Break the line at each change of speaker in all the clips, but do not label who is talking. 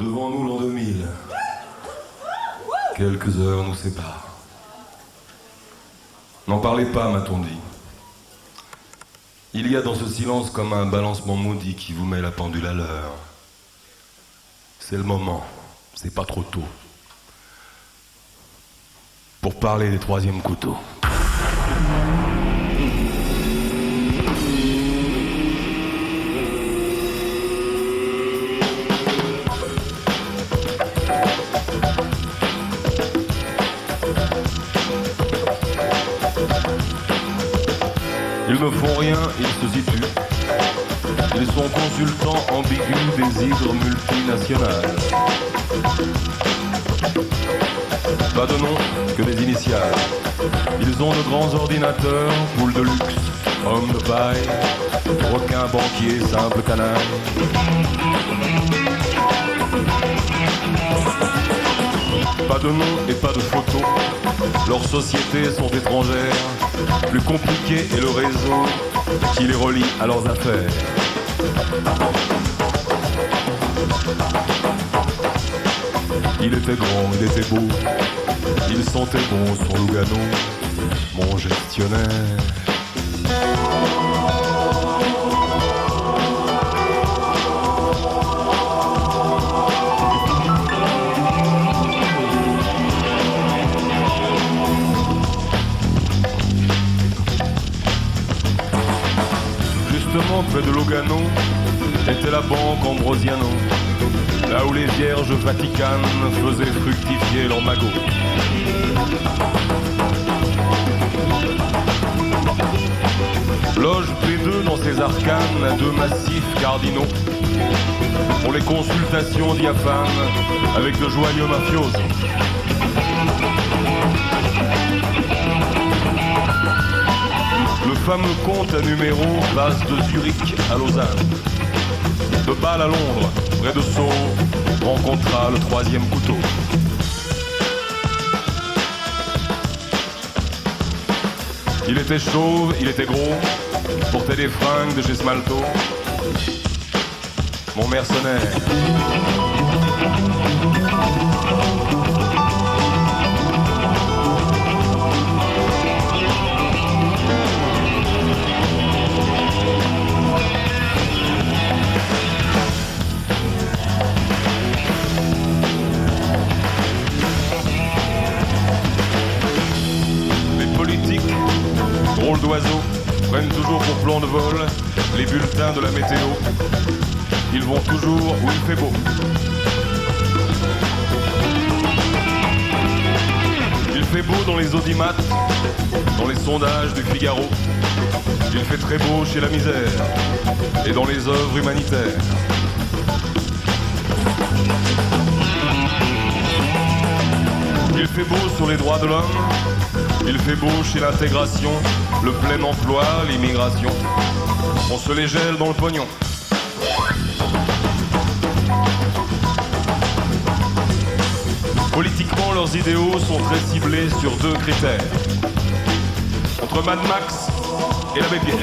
Devant nous l'an 2000. Quelques heures nous séparent. N'en parlez pas, m'a-t-on dit. Il y a dans ce silence comme un balancement maudit qui vous met la pendule à l'heure. C'est le moment, c'est pas trop tôt. Pour parler des troisièmes couteaux. Ils ne font rien, ils se situent. Ils sont consultants ambigus des hydres multinationales. Pas de nom, que des initiales. Ils ont de grands ordinateurs, poules de luxe, hommes de paille, requins banquiers, simples canailles. Pas de nom et pas de photo. Leurs sociétés sont étrangères. Plus compliqué est le réseau qui les relie à leurs affaires. Il était grand, il était beau. Il sentait bon son Lugano, mon gestionnaire. Près de Lugano était la banque Ambrosiano, là où les vierges vaticanes faisaient fructifier leurs magots. Loge P2 dans ses arcanes, deux massifs cardinaux, pour les consultations diaphanes avec de joyeux mafiosos. Le fameux compte à numéro passe de Zurich à Lausanne. De Bâle à Londres, près de Sceaux, rencontra le troisième couteau. Il était chauve, il était gros, portait des fringues de chez Smalto. Mon mercenaire. Drôles d'oiseaux prennent toujours pour plan de vol les bulletins de la météo. Ils vont toujours où il fait beau. Il fait beau dans les audimates, dans les sondages du Figaro. Il fait très beau chez la misère et dans les œuvres humanitaires. Il fait beau sur les droits de l'homme. Il fait beau chez l'intégration, le plein emploi, l'immigration. On se les gèle dans le pognon. Politiquement, leurs idéaux sont très ciblés sur deux critères. Entre Mad Max et l'abbé Pierre.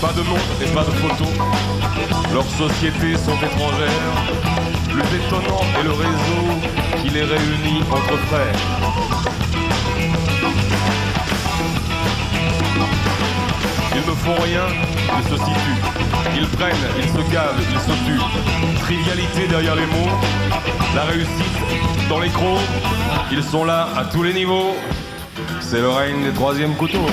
Pas de nom et pas de photo. Leurs sociétés sont étrangères. Plus étonnant est le réseau qui les réunit entre frères. Ils ne font rien, ils se situent. Ils prennent, ils se gavent, ils se tuent. Trivialité derrière les mots. La réussite dans les crocs. Ils sont là à tous les niveaux. C'est le règne des troisièmes couteaux.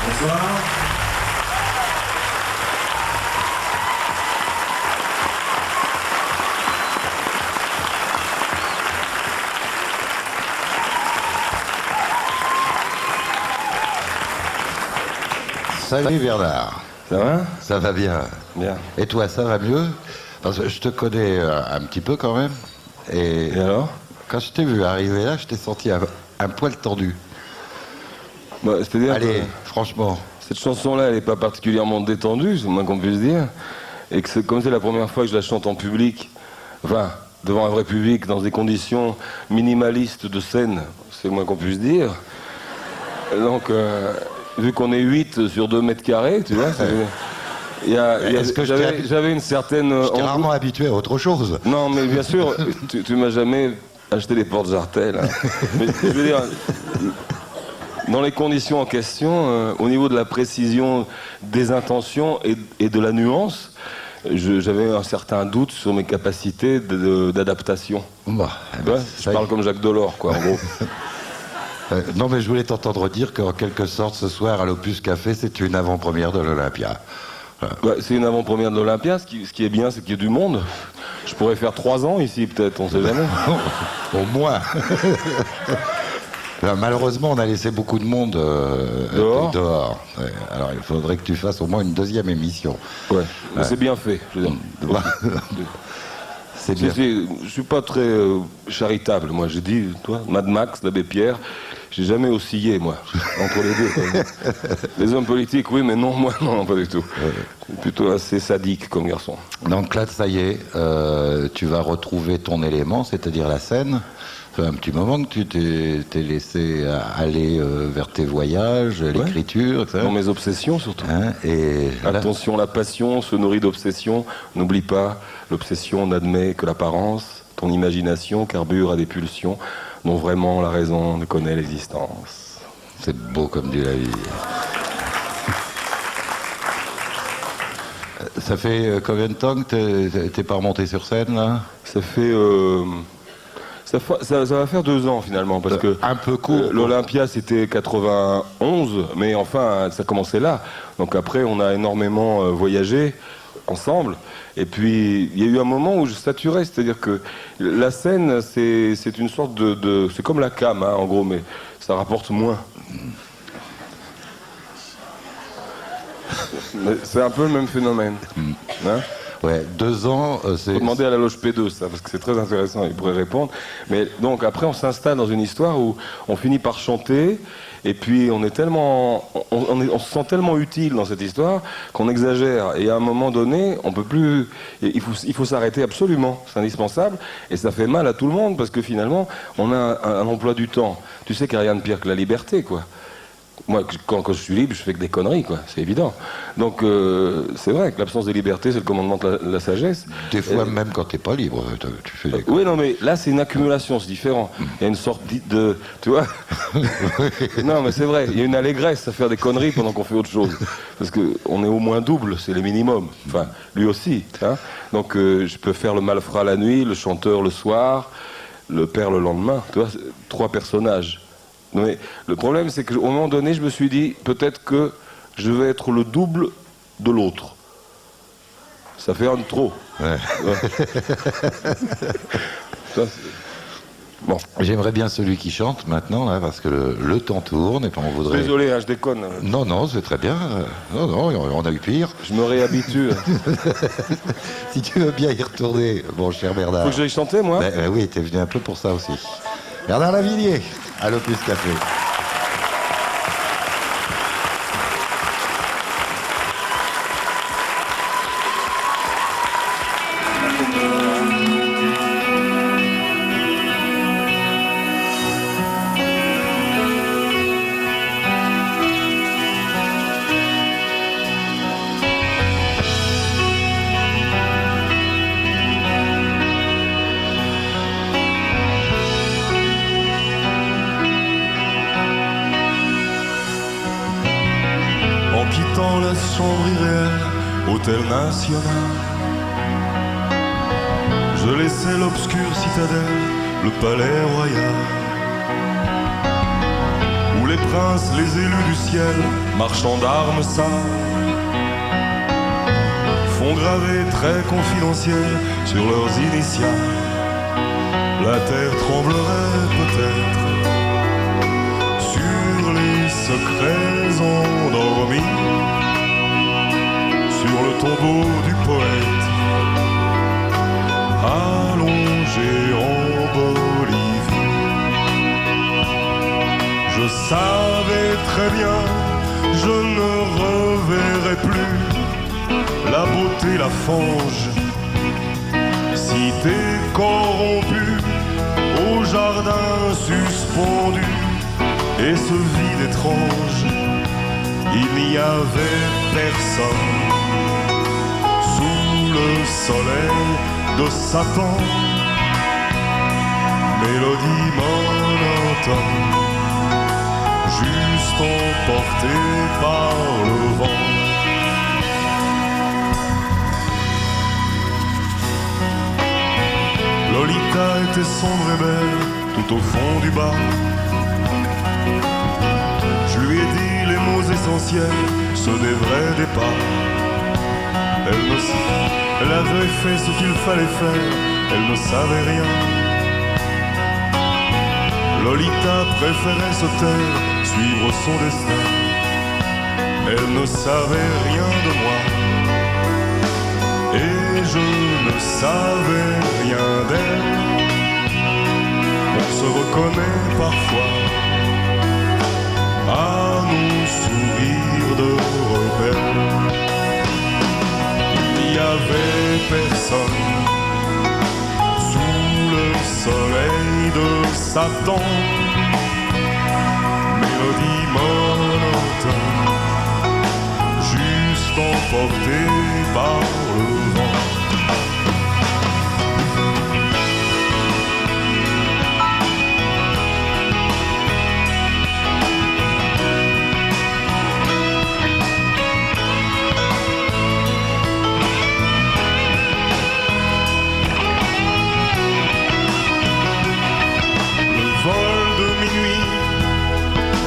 Bonsoir.
Salut Bernard.
Ça va?
Ça va bien.
Bien.
Et toi, ça va mieux? Parce que je te connais un petit peu quand même.
Et alors?
Quand je t'ai vu arriver là, je t'ai senti un poil tendu.
Bah, c'est-à-dire
Allez,
que
franchement.
cette chanson-là, elle n'est pas particulièrement détendue, c'est le moins qu'on puisse dire. Et que comme c'est la première fois que je la chante en public, enfin, devant un vrai public, dans des conditions minimalistes de scène, c'est le moins qu'on puisse dire. Donc, vu qu'on est 8 sur 2 mètres carrés, tu vois, j'avais une certaine...
Je t'ai rarement habitué à autre chose.
Non, mais bien sûr, tu m'as jamais acheté des porte-jartelles. Hein. Mais je veux dire, dans les conditions en question, au niveau de la précision des intentions et de la nuance, j'avais un certain doute sur mes capacités d'adaptation.
Bah,
Ouais, je parle comme Jacques Delors, quoi, en gros.
Non, mais je voulais t'entendre dire qu'en quelque sorte, ce soir, à l'Opus Café, c'est une avant-première de l'Olympia.
Ouais, c'est une avant-première de l'Olympia. Ce qui est bien, c'est qu'il y a du monde. Je pourrais faire 3 ans ici, peut-être, on sait jamais.
Au moins. Malheureusement, on a laissé beaucoup de monde dehors. Ouais. Alors, il faudrait que tu fasses au moins une deuxième émission.
Ouais, mais c'est bien fait. Je veux dire.
C'est bien.
Je suis pas très charitable, moi. J'ai dit, toi, Mad Max, l'abbé Pierre, j'ai jamais oscillé, moi, entre les deux. Les hommes politiques, oui, mais non, moi, non, pas du tout. Je suis plutôt assez sadique comme garçon.
Donc là, ça y est, tu vas retrouver ton élément, c'est-à-dire la scène. Ça fait un petit moment que tu t'es laissé aller vers tes voyages, l'écriture, etc.
Dans mes obsessions, surtout.
Hein, et
attention, la passion se nourrit d'obsession. N'oublie pas, l'obsession n'admet que l'apparence. Ton imagination carbure à des pulsions dont vraiment la raison ne connaît l'existence.
C'est beau comme dit la vie. Ça fait combien de temps que t'es pas remonté sur scène, là?
Ça fait... Ça va faire 2 ans finalement, parce que
un peu court.
L'Olympia c'était 91, mais enfin ça commençait là. Donc après on a énormément voyagé ensemble. Et puis il y a eu un moment où je saturais, c'est-à-dire que la scène c'est une sorte de c'est comme la cam hein, en gros, mais ça rapporte moins. Mais c'est un peu le même phénomène. Hein?
Ouais, 2 ans, c'est...
Faut demander à la loge P2, ça, parce que c'est très intéressant, il pourrait répondre. Mais donc, après, on s'installe dans une histoire où on finit par chanter, et puis on est tellement... On se sent tellement utile dans cette histoire qu'on exagère. Et à un moment donné, on peut plus... Il faut s'arrêter absolument, c'est indispensable. Et ça fait mal à tout le monde, parce que finalement, on a un emploi du temps. Tu sais qu'il n'y a rien de pire que la liberté, quoi. Moi, quand je suis libre, je fais que des conneries, quoi. C'est évident. Donc, c'est vrai que l'absence de liberté, c'est le commandement de la sagesse.
Des fois, même quand t'es pas libre, tu fais des conneries.
Oui, non, mais là, c'est une accumulation, c'est différent. Il y a une sorte de... Tu vois. Non, mais c'est vrai, il y a une allégresse à faire des conneries pendant qu'on fait autre chose. Parce qu'on est au moins double, c'est le minimum. Enfin, lui aussi. Hein. Donc, je peux faire le malfrat la nuit, le chanteur le soir, le père le lendemain. Tu vois, 3 personnages. Mais le problème, c'est qu'au moment donné, je me suis dit, peut-être que je vais être le double de l'autre. Ça fait un de trop.
Ouais.
Ça, bon.
J'aimerais bien celui qui chante maintenant, là, parce que le temps tourne et on voudrait...
Désolé, hein, je déconne.
Non, c'est très bien. Non, on a eu pire.
Je me réhabitue.
Si tu veux bien y retourner, mon cher Bernard.
Faut que j'aille chanter, moi.
Oui, t'es venu un peu pour ça aussi. Bernard Lavilliers, à l'Opus Café.
Quittant la sombre irréelle, hôtel national, je laissais l'obscure citadelle, le palais royal, où les princes, les élus du ciel, marchands d'armes sales, font graver très confidentiels sur leurs initiales. La terre tremblerait peut-être sur les secrets endormis, sur le tombeau du poète allongé en Bolivie. Je savais savais très bien, je ne reverrai plus la beauté, la fange, si t'es corrompu au jardin suspendu, et ce vide étrange, il n'y avait personne sous le soleil de Satan. Mélodie monotone, juste emportée par le vent. Lolita était sombre et belle, tout au fond du bar. Je lui ai dit les mots essentiels, ceux des vrais départs. Elle avait fait ce qu'il fallait faire, elle ne savait rien. Lolita préférait se taire, suivre son destin. Elle ne savait rien de moi, et je ne savais rien d'elle. On se reconnaît parfois à nos sourires de rebelles. Il n'y avait personne sous le soleil de Satan. Mélodie monotone, juste emportée par le vent.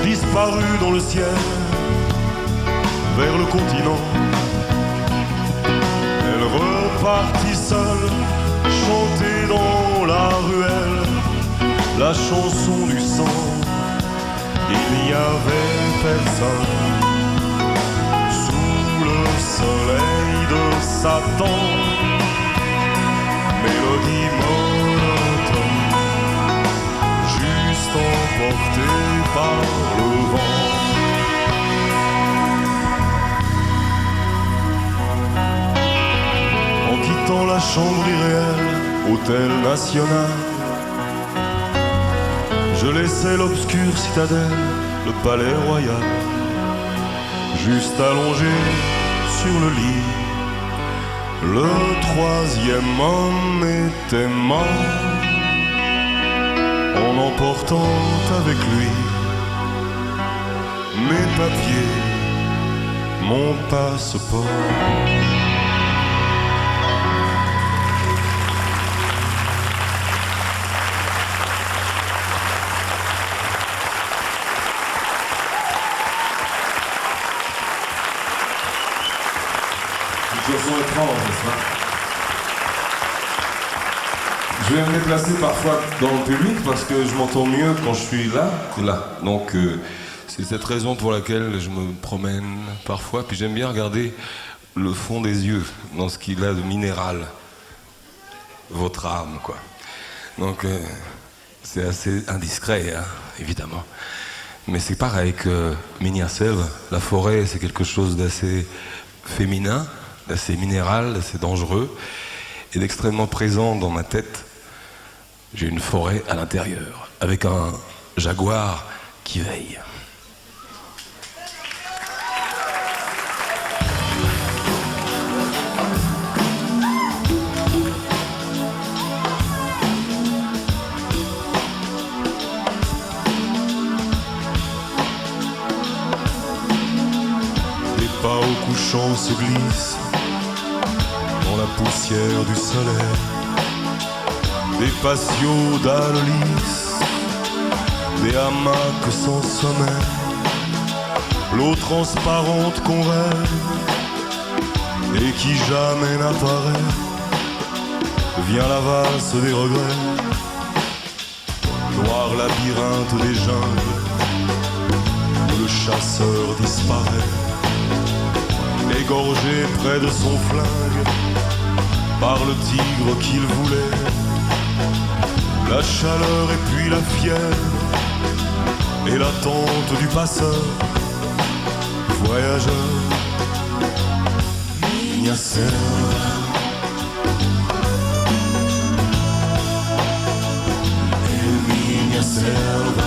Disparu dans le ciel, vers le continent. Elle repartit seule, chanter dans la ruelle la chanson du sang. Il n'y avait personne sous le soleil de Satan. Mélodie monotone, juste emportée par le vent. En quittant la chambre irréelle, hôtel national, je laissais l'obscure citadelle, le palais royal, juste allongé sur le lit. Le troisième homme était mort, en emportant avec lui mes papiers, mon passeport.
Une chanson étrange, n'est-ce pas? Je vais me déplacer parfois dans le public parce que je m'entends mieux quand je suis là que là. Donc c'est cette raison pour laquelle je me promène parfois. Puis j'aime bien regarder le fond des yeux dans ce qu'il a de minéral. Votre âme, quoi. Donc c'est assez indiscret, hein, évidemment. Mais c'est pareil que Miniasev, la forêt, c'est quelque chose d'assez féminin, d'assez minéral, d'assez dangereux et d'extrêmement présent dans ma tête. J'ai une forêt à l'intérieur, avec un jaguar qui veille.
Des pas au couchant se glissent dans la poussière du soleil. Des patios dalles lisses, des hamacs sans sommeil, l'eau transparente qu'on rêve et qui jamais n'apparaît. Vient la valse des regrets, noir labyrinthe des jungles, où le chasseur disparaît, égorgé près de son flingue par le tigre qu'il voulait. La chaleur et puis la fièvre,
et l'attente du passeur, voyageur. Minha selva, minha selva.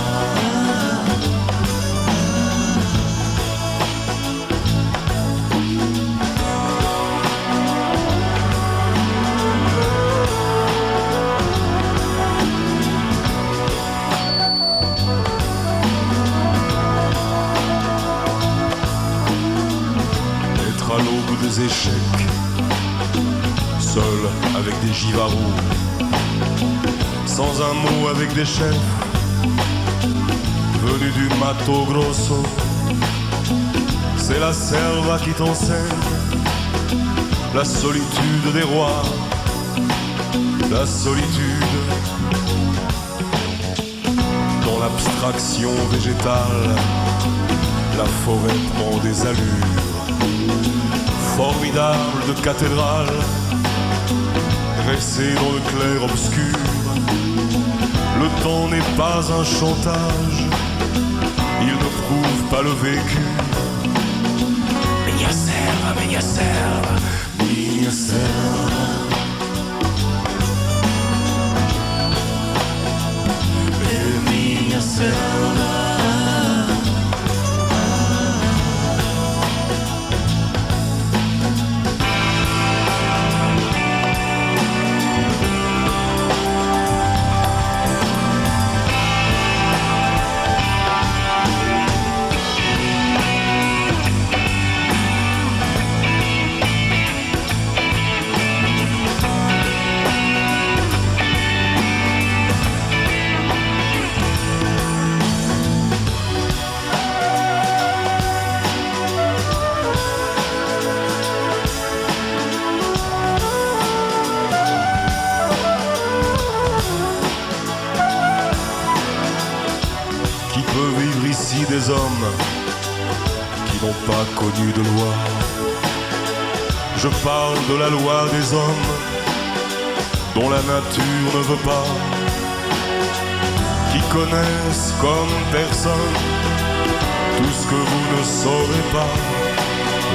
À l'aube des échecs, seul avec des givarous, sans un mot avec des chefs, venus du Mato Grosso. C'est la selva qui t'enseigne la solitude des rois, la solitude dans l'abstraction végétale. La forêt prend des allures formidable de cathédrale, dressée dans le clair obscur. Le temps n'est pas un chantage, il ne prouve pas le vécu. Minha selva, minha selva, minha selva. Minha selva. Des hommes qui n'ont pas connu de loi. Je parle de la loi des hommes dont la nature ne veut pas, qui connaissent comme personne tout ce que vous ne saurez pas.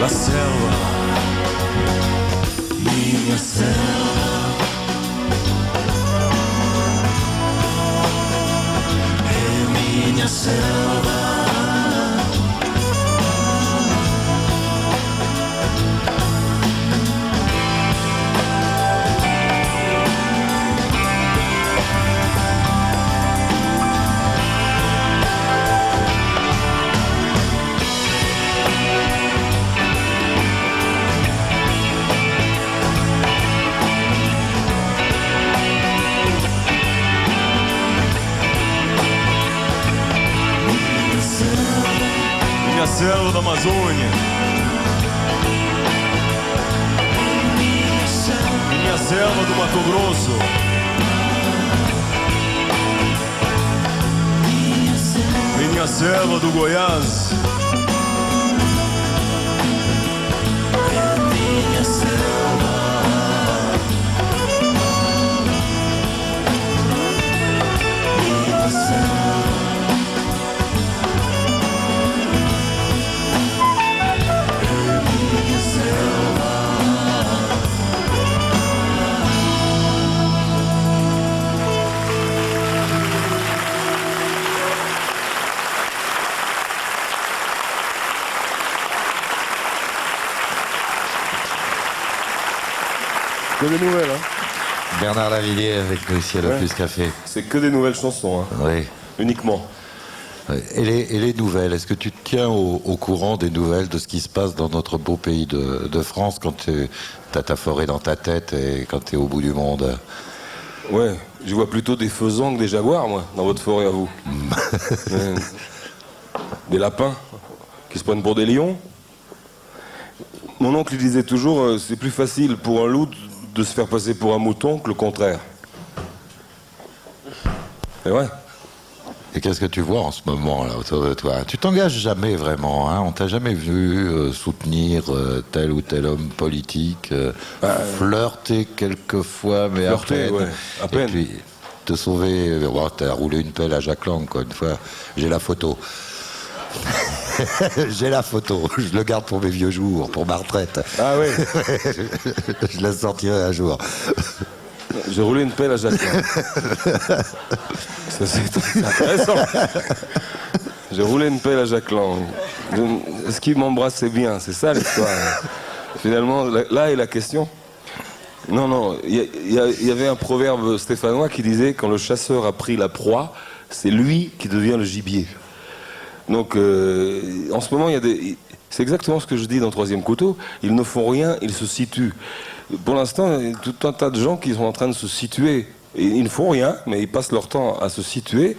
La selva, minha selva. Minha selva. Selva da Amazônia, minha selva do Mato Grosso, minha selva do Goiás, minha selva, minha selva. Que des nouvelles, hein.
Bernard Lavilliers avec le Ciel
Ouais.
Plus Café.
C'est que des nouvelles chansons, hein.
Oui.
Uniquement.
Et les nouvelles, est-ce que tu te tiens au courant des nouvelles de ce qui se passe dans notre beau pays de France quand tu as ta forêt dans ta tête et quand tu es au bout du monde?
Ouais, je vois plutôt des faisans que des jaguars, moi, dans votre forêt à vous. Ouais. Des lapins qui se prennent pour des lions. Mon oncle lui disait toujours, c'est plus facile pour un loup de se faire passer pour un mouton que le contraire. Et ouais.
Et qu'est-ce que tu vois en ce moment là autour de toi? Tu t'engages jamais vraiment, hein? On t'a jamais vu soutenir tel ou tel homme politique, flirter quelquefois, mais
Flirter,
à peine.
ouais, à peine.
Et puis, te sauver. Bon, t'as roulé une pelle à Jack Lang, quoi, une fois. J'ai la photo. J'ai la photo. Je le garde pour mes vieux jours, pour ma retraite.
Ah oui.
Je la sortirai un jour.
J'ai roulé une pelle à Jack Lang. Ça, c'est très intéressant. J'ai roulé une pelle à Jack Lang. Est-ce qu'il m'embrassait bien? C'est ça l'histoire. Finalement, là est la question. Non, il y avait un proverbe stéphanois qui disait quand le chasseur a pris la proie, c'est lui qui devient le gibier. Donc, en ce moment, c'est exactement ce que je dis dans Troisième Couteau. Ils ne font rien, ils se situent. Pour l'instant, il y a tout un tas de gens qui sont en train de se situer. Et ils ne font rien, mais ils passent leur temps à se situer.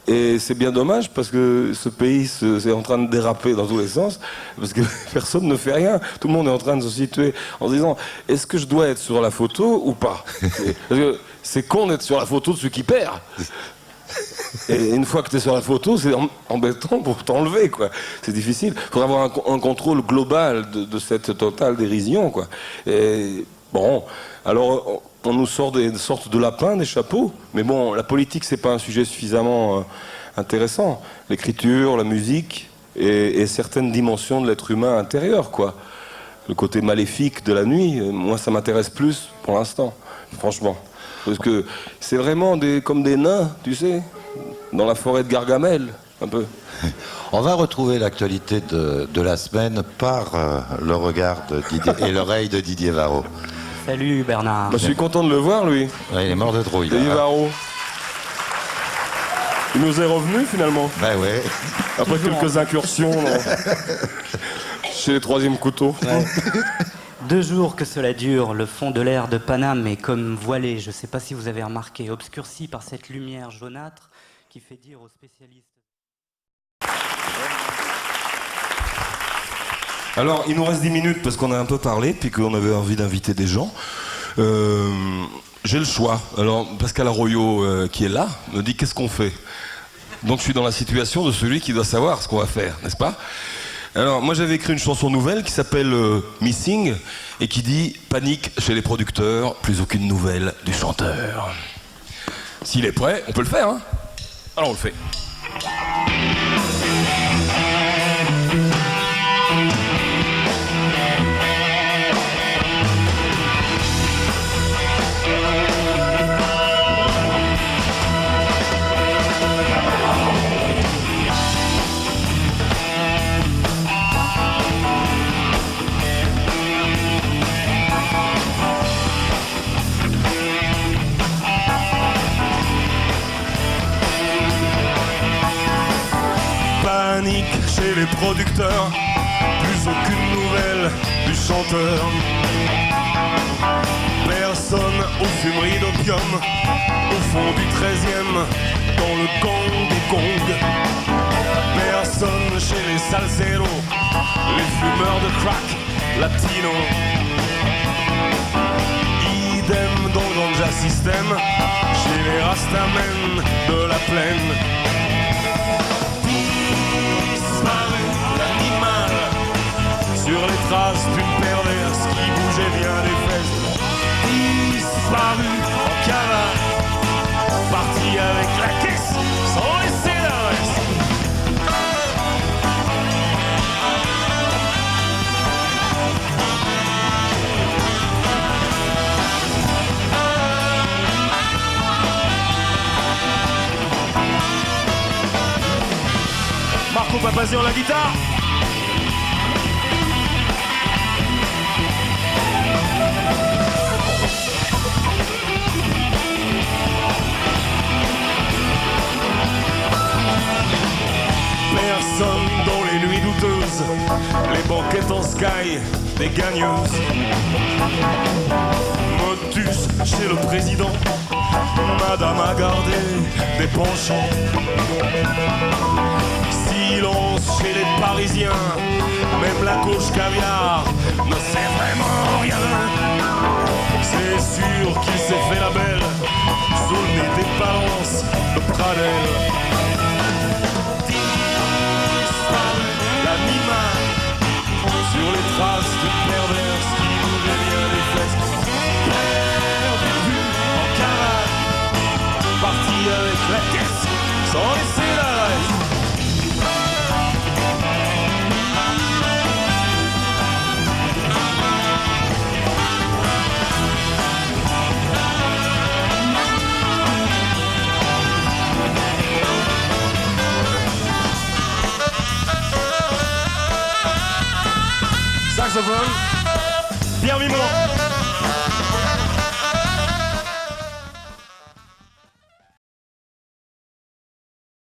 Et c'est bien dommage parce que ce pays c'est en train de déraper dans tous les sens, parce que personne ne fait rien. Tout le monde est en train de se situer en se disant est-ce que je dois être sur la photo ou pas? Parce que c'est con d'être sur la photo de celui qui perd. Et une fois que tu es sur la photo, c'est embêtant pour t'enlever, quoi. C'est difficile. Il faudrait avoir un contrôle global de cette totale dérision, quoi. Et bon, alors on nous sort des sortes de lapins, des chapeaux, mais bon, la politique, c'est pas un sujet suffisamment intéressant. L'écriture, la musique et certaines dimensions de l'être humain intérieur, quoi. Le côté maléfique de la nuit, moi, ça m'intéresse plus pour l'instant, franchement. Parce que c'est vraiment comme des nains, tu sais, dans la forêt de Gargamel, un peu.
On va retrouver l'actualité de la semaine par le regard de Didier et l'oreille de Didier Varro.
Salut Bernard.
Je suis content de le voir, lui.
Ouais, il est mort de trouille.
Didier Varro. Il nous est revenu, finalement.
Ben ouais.
Après quelques incursions chez les Troisième Couteau.
Ouais. 2 jours que cela dure, le fond de l'air de Paname est comme voilé, je ne sais pas si vous avez remarqué, obscurci par cette lumière jaunâtre qui fait dire aux spécialistes...
Alors, il nous reste 10 minutes parce qu'on a un peu parlé, puis qu'on avait envie d'inviter des gens. J'ai le choix. Alors, Pascal Arroyo, qui est là, me dit qu'est-ce qu'on fait? Donc, je suis dans la situation de celui qui doit savoir ce qu'on va faire, n'est-ce pas? Alors, moi, j'avais écrit une chanson nouvelle qui s'appelle Missing et qui dit « Panique chez les producteurs, plus aucune nouvelle du chanteur ». S'il est prêt, on peut le faire, hein? Alors, on le fait.
Panique chez les producteurs, plus aucune nouvelle du chanteur. Personne aux fumeries d'opium, au fond du 13e, dans le gang des Kongs. Personne chez les salseros, les fumeurs de crack latinos. Idem dans le ganja system, chez les rastamens de la plaine. L'animal sur les traces d'une perverse qui bougeait bien les fesses. Disparu en cavale, parti avec la caisse sans laisser l'adresse. Marco Papazian la guitare. Personne dans les nuits douteuses, les banquettes en sky, des gagneuses. Motus chez le président, madame a gardé des penchants. Silence chez les Parisiens, même la gauche caviar ne sait vraiment rien. C'est sûr qu'il s'est fait la belle sous le nez des balances de Pradel. Disparu l'animal sur les traces d'une perverse qui bougeait bien les fesses. Perdu en cavale,
saxophone. Pierre Vimont.